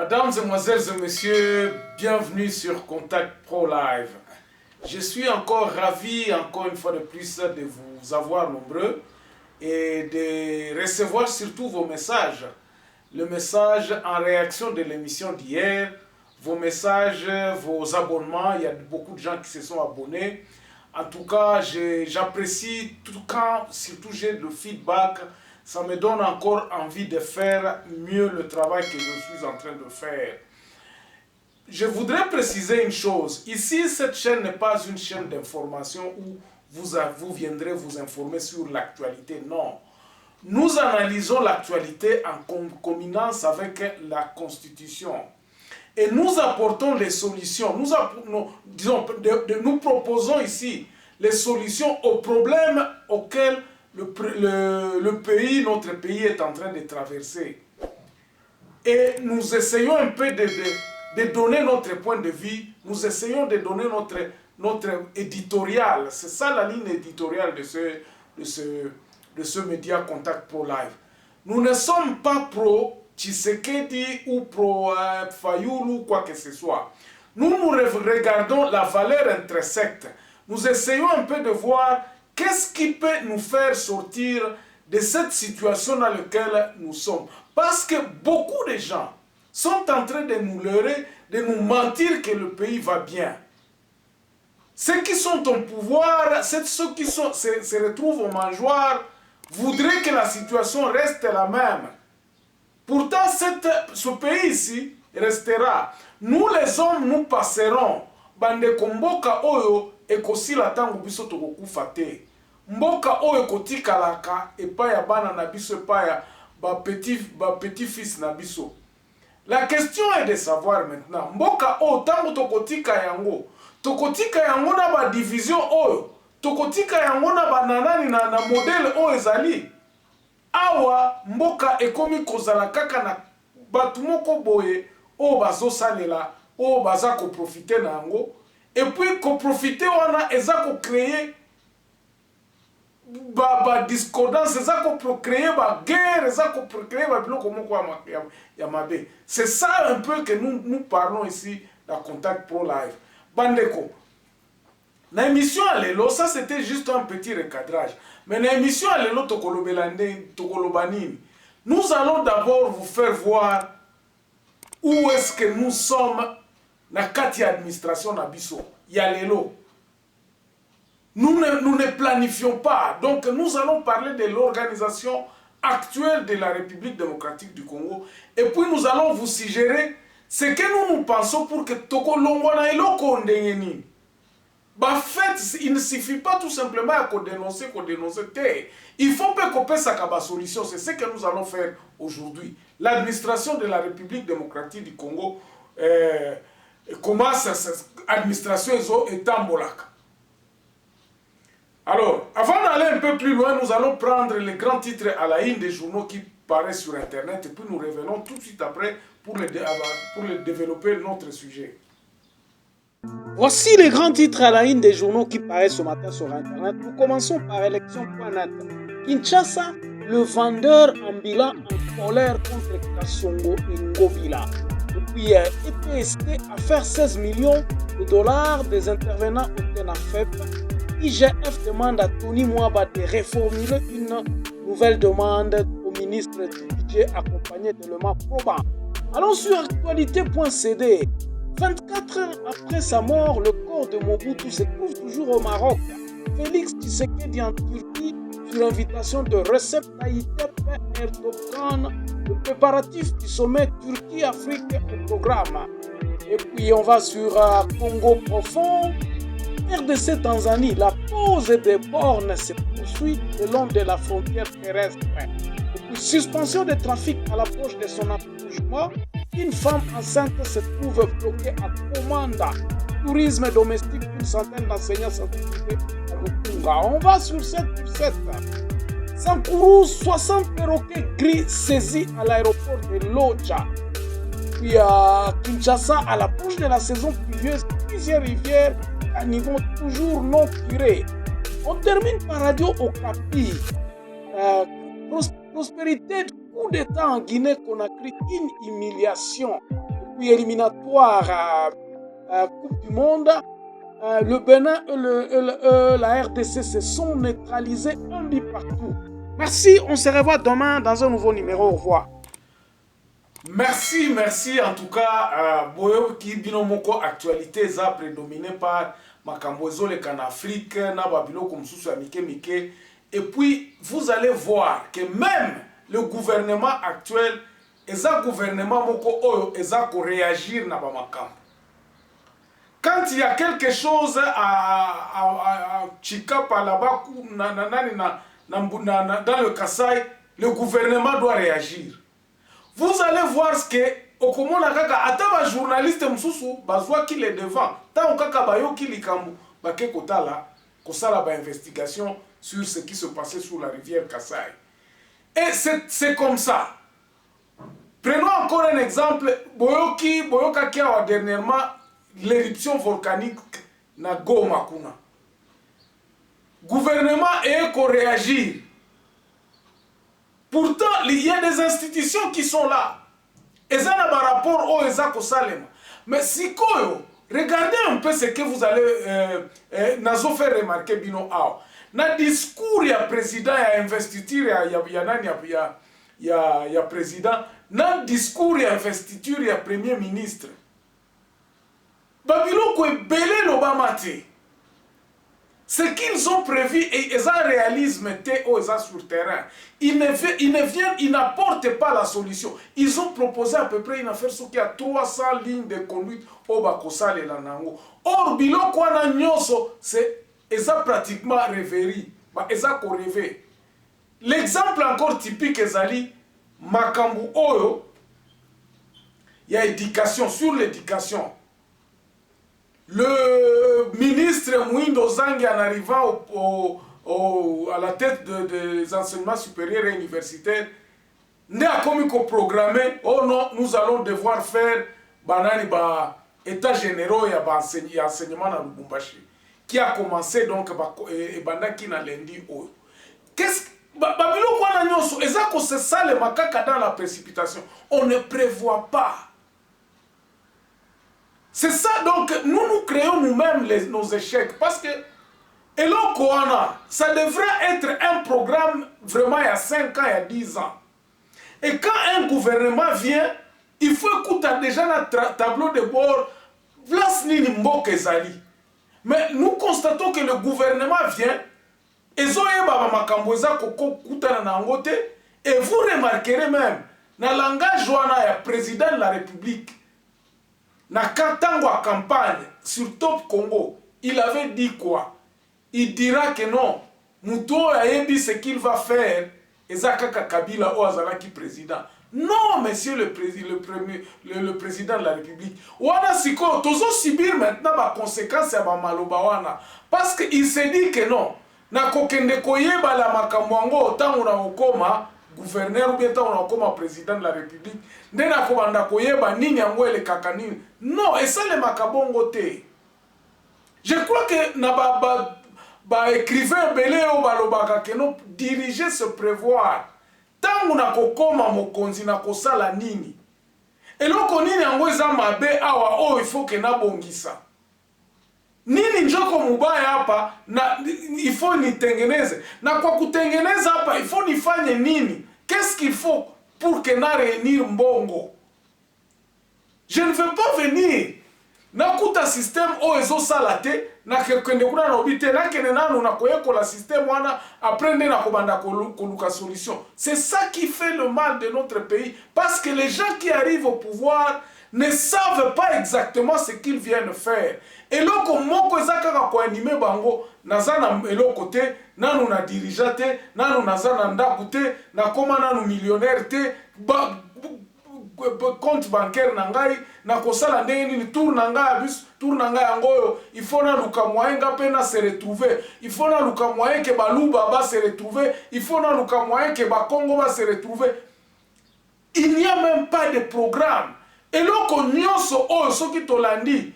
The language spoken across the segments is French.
Mesdames, Mesdemoiselles et Messieurs, bienvenue sur Contact Pro Live. Je suis encore ravi, encore une fois de plus, de vous avoir nombreux et de recevoir surtout vos messages. Le message en réaction de l'émission d'hier, vos messages, vos abonnements. Il y a beaucoup de gens qui se sont abonnés. En tout cas, j'apprécie tout quand, surtout j'ai le feedback. Ça me donne encore envie de faire mieux le travail que je suis en train de faire. Je voudrais préciser une chose. Ici, cette chaîne n'est pas une chaîne d'information où vous viendrez vous informer sur l'actualité. Non. Nous analysons l'actualité en concomitance avec la Constitution. Et nous apportons les solutions. Nous proposons ici les solutions aux problèmes auxquels le pays, notre pays est en train de traverser. Et nous essayons un peu de donner notre point de vue, nous essayons de donner notre éditorial. C'est ça la ligne éditoriale de ce média Contact Pro Live. Nous ne sommes pas pro Tshisekedi ou pro Fayoulou ou quoi que ce soit. Nous regardons la valeur intrinsèque. Nous essayons un peu de voir qu'est-ce qui peut nous faire sortir de cette situation dans laquelle nous sommes. Parce que beaucoup de gens sont en train de nous leurrer, de nous mentir que le pays va bien. Ceux qui sont au pouvoir, ceux qui se retrouvent au mangeoire, voudraient que la situation reste la même. Pourtant, ce pays ici restera. Nous les hommes, nous passerons. Bande komboka oyo ekosila tangu biso tokokufa te. Mboka oyo ekotikalaka epai ya bana na biso epai ya petit-fils na biso. La question est de savoir maintenant, mboka oyo tangu tokotika yango na ba division oyo, tokotika yango na bananani na modèle oyo ezali. Awa mboka ekomi kozala kaka na batu moko boye oyo bazosalela, oyo baza ko profiter na yango, et puis ko profiter wana eza ko créer ba discordance, eza ko créer ba guerre, eza ko créer ba biloko moko ya mabe. C'est ça un peu que nous parlons ici dans Contact Pro Live. Bandeko, na émission à l'élo, ça c'était juste un petit recadrage. Mais na émission à l'élo Tokolobanini, nous allons d'abord vous faire voir où est-ce que nous sommes na kati administration na biso. Ya l'élo. Nous ne planifions pas. Donc nous allons parler de l'organisation actuelle de la République démocratique du Congo. Et puis nous allons vous suggérer ce que nous pensons pour que Toko Longwana et Loko Ndengeni. Bah fait, il ne suffit pas tout simplement à dénoncer. Il faut pas qu'on passe à solution. C'est ce que nous allons faire aujourd'hui. L'administration de la République démocratique du Congo, comment cette administration est en Bolaka. Alors, avant d'aller un peu plus loin, nous allons prendre les grands titres à la une des journaux qui paraissent sur Internet et puis nous revenons tout de suite après pour développer notre sujet. Voici les grands titres à la une des journaux qui paraissent ce matin sur Internet. Nous commençons par élection.net. Kinshasa, le vendeur ambulant en colère contre Kassongo et Ngobila. Depuis EPST à faire 16 millions de dollars des intervenants au TENAFEP. IGF demande à Tony Mwaba de reformuler une nouvelle demande au ministre du budget accompagné d'éléments probants. Allons sur actualité.cd. 24 heures après sa mort, le corps de Mobutu se trouve toujours au Maroc. Félix Tshisekedi en Turquie sur invitation de Recep Tayyip Erdogan. Le préparatif du sommet Turquie-Afrique au programme. Et puis on va sur Congo profond. RDC Tanzanie, la pose des bornes se poursuit le long de la frontière terrestre. Et puis, suspension de trafic à l'approche de son accouchement. Une femme enceinte se trouve bloquée à Komanda. Tourisme domestique, une centaine d'enseignants sont occupés à Mutunga. On va sur 7/7. Sankourou, 60 perroquets gris saisis à l'aéroport de Loja. Puis à Kinshasa, à l'approche de la saison pluvieuse, plusieurs rivières à niveau toujours non curé. On termine par Radio Okapi. Prospérité, coup d'État en Guinée-Conakry, une humiliation. puis éliminatoire à Coupe du Monde, le Bénin et la RDC se sont neutralisés un but partout. Merci, on se revoit demain dans un nouveau numéro. Au revoir. Merci en tout cas. Boyo qui binomoko actualité ça prédominé par makambo ezoleka en Afrique na babilo comme sous mike. Et puis vous allez voir que même le gouvernement actuel, eza gouvernement moko oyo eza ko réagir na ba makambo. Quand il y a quelque chose à Chikapa là-bas dans le Kasaï, le gouvernement doit réagir. Vous allez voir ce que au Komona kaka ataba journaliste msusu bazwa qui est devant. Tant kaka bayo ki likambu bake kotala kosala ba investigation sur ce qui se passait sur la rivière Kasaï. Et c'est comme ça. Prenons encore un exemple. Boyoka qui a dernièrement l'éruption volcanique na Goma kuna. Gouvernement est qu'on réagir. Pourtant, il y a des institutions qui sont là. Et ça n'a pas rapport au Ezako Salem. Mais si koyo, regardez un peu ce que vous allez nazo faire remarquer bino ao. Na discours ya président ya investiture ya président, na discours ya investiture ya premier ministre. Babylon ko belé l'Obamate. Ce qu'ils ont prévu et ils ont réalisme sur terrain. Ils n'apportent pas la solution. Ils ont proposé à peu près une affaire qui a 300 lignes de conduite au Bakosal et Lanango. Or, bilo kwa na nyoso, c'est ils ont pratiquement révéri. Ils ont rêvé. L'exemple encore typique ezali makambu oyo, il y a éducation sur l'éducation. Le ministre Mwindo Zangi en arrivant à la tête des enseignements supérieurs et universitaires n'a comme programmé, oh non, nous allons devoir faire banani ba état généraux et enseignement dans Lubumbashi qui a commencé donc et bandaki na lundi oh. Qu'est-ce babilo kwa na nyoso ezako c'est ça le makaka dans la précipitation. On ne prévoit pas. C'est ça, donc nous créons nous-mêmes nos échecs parce que Elo Koana, ça devrait être un programme vraiment il y a 5 ans, il y a 10 ans. Et quand un gouvernement vient, il faut écouter déjà notre tableau de bord, mais nous constatons que le gouvernement vient, et vous remarquerez même, dans le langage du président de la République, na Katangwa campagne sur Top Congo, il avait dit quoi? Il dira que non. Mouto a dit ce qu'il va faire. Ezakaka Kabila ou Azalaki président. Non, monsieur le président de la République. Wana siko, tozo subir maintenant ma conséquence à ma malobawana. Parce qu'il s'est dit que non. Na kokende koyeba la makamwango tango na okoma gouverneur ou bien tango na okoma président de la République. Ndena kobanda koyeba nini yango ele kakanini. Non, et ça le makabongo te. Je crois que na écrivain belé o balobaka que non diriger se prévoir. Tango na kokoma mokonzi na kosala nini. Eloko nini yango eza mabe awa o il faut que na bongisa. Nini njoko mubaya hapa na il faut nitengeneze. Na kwa kutengeneza hapa il faut nifanye nini? Qu'est-ce qu'il faut pour que na réunir mbongo? Je ne veux pas venir. Nakuta système o ezo salate na kende kuna na obite na kene nanu na koyeko la système wana après na kobanda koluka solution. C'est ça qui fait le mal de notre pays parce que les gens qui arrivent au pouvoir ne savent pas exactement ce qu'ils viennent faire. Et loko moko ezaka ko animer bango nazana eloko te nanu na dirigeant te nanu nazana ndaku te na koma nanu millionnaire te compte bancaire nangai na kosala ndenge ni tour nanga bus tour nanga yango il faut na luka moyen ngapena se retrouver il faut na luka moyen que baluba ba se retrouver il faut na luka moyen que ba Congo va se retrouver. Il n'y a même pas de programme et loko nyonso o soki tolandi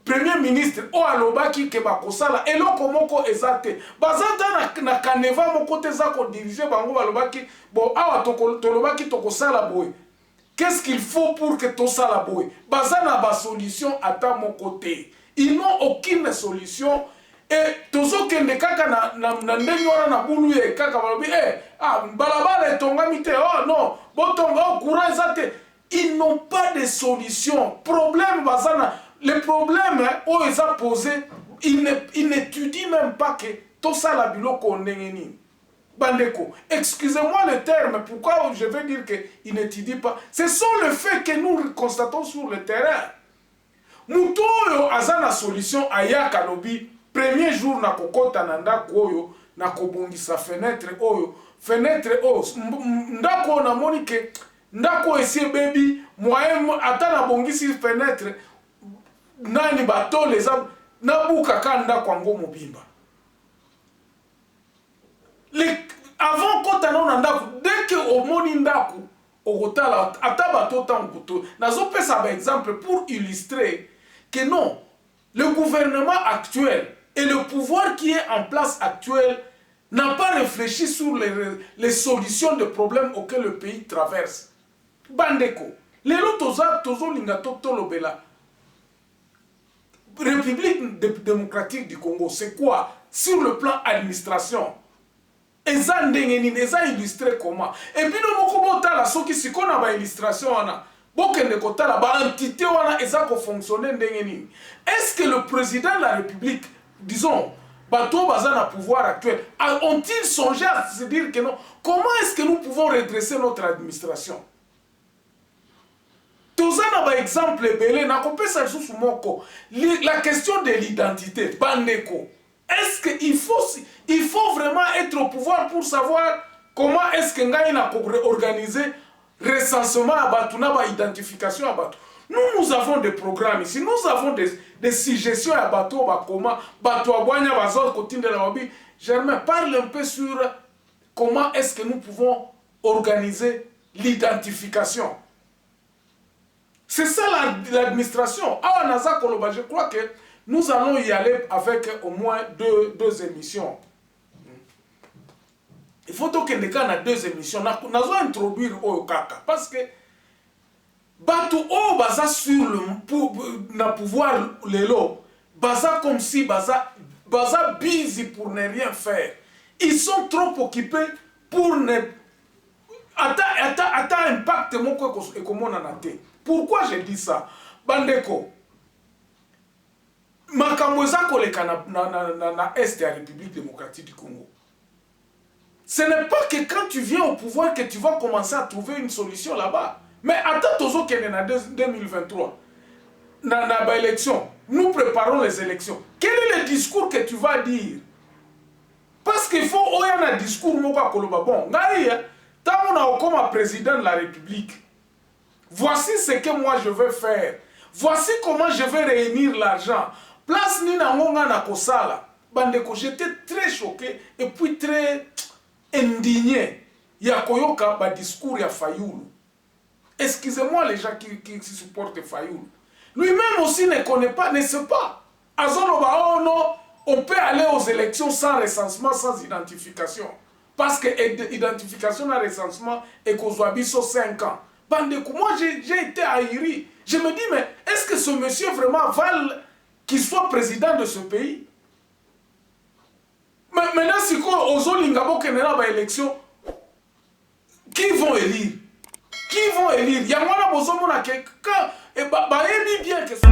premier ministre o alobaki ke ba kosala et loko moko ezate bazata na kaneva moko te za ko diriger bango balobaki bon awa tolobaki tokosala boy. qu'est-ce qu'il faut pour que tout ça la boue? Baza na ba solution à mon côté. Ils n'ont aucune solution. Et tozo kende kaka na ndenge wana na bulu ye kaka balobi balabala etonga mite oh non botonga courant ezate. Ils n'ont pas de solution. Problème bazana le problème où ils ont posé ils n'étudient même pas que tout ça la biloko ndenge Bandeko, excusez-moi le terme, pourquoi je veux dire qu'ils n'étudient pas? Ce sont les faits que nous constatons sur le terrain. Muto yo azana solution aya kalobi premier jour na kokota na ndako oyo na kobongisa fenêtre oyo ndako na monike ndako esi baby moyen ata na bongisi fenêtre nani bato les na buka ka ndako ngo mobimba. Avant kota na ndako dès que au moni ndako okotala ata bato tanguto nazo pesa ba exemple pour illustrer que non, le gouvernement actuel et le pouvoir qui est en place actuel n'a pas réfléchi sur les solutions de problèmes auxquels le pays traverse. Bandeko, les tozo lingato tolobela. République démocratique du Congo, c'est quoi? Sur le plan administration. Eza ndengeni, eza illustré comment? Et puis nous moko la soki siko na ba illustration wana. Bokende kotala ba entité wana eza ko fonctionner ndengeni. Est-ce que le président de la République, disons, bato bazana pouvoir actuel, ont-ils songé à se dire que non? Comment est-ce que nous pouvons redresser notre administration? Tozana ba exemple belé na kopesa sous moko. La question de l'identité, bandeko. Est-ce qu'il faut vraiment être au pouvoir pour savoir comment est-ce que ngai na organiser recensement à Batou, na identification à Batou? Nous avons des programmes ici, nous avons des suggestions à Batou, comment Batou Abouania, Bazor, Kotine de la Wabi. Germain, parle un peu sur comment est-ce que nous pouvons organiser l'identification. C'est ça l'administration. Ah, Naza Koloba, je crois que nous allons y aller avec au moins deux émissions. Il faut donc qu'il y ait deux émissions. Nous allons introduire au Kaka. Parce que Batou O baza sur le pouvoir lelo. Baza comme si baza busy pour ne rien faire. Ils sont trop occupés pour ne... Attends impact mon et comment on en a été. Pourquoi je dis ça? Bandeko. Makamweza koleka na Est de la République démocratique du Congo. Ce n'est pas que quand tu viens au pouvoir que tu vas commencer à trouver une solution là-bas. Mais attends, Tozo Kenen en 2023, dans la élection, nous préparons les élections. Quel est le discours que tu vas dire? Parce qu'il faut qu'il y ait un discours moka koloba. Bon, tant on a comme président de la République, voici ce que moi je veux faire. Voici comment je vais réunir l'argent. Place Nina Ngonga na Kosala. Bandeko, j'étais très choqué et puis très indigné. Yakoyoka ba discours ya Fayoulou. Excusez-moi les gens qui supportent Fayoulou. Lui-même aussi ne connaît pas, ne sait pas. Azoloba, oh non, on peut aller aux élections sans recensement, sans identification. Parce que l'identification et le recensement est qu'aux 5 ans. Bandeko, moi j'ai été ahuri. Je me dis, mais est-ce que ce monsieur vraiment vale qu'il soit président de ce pays? Mais maintenant, si aux Olingabo Kenera va élection, qui vont élire? Qui vont élire? Il y a un besoin de quelqu'un et bien que ça.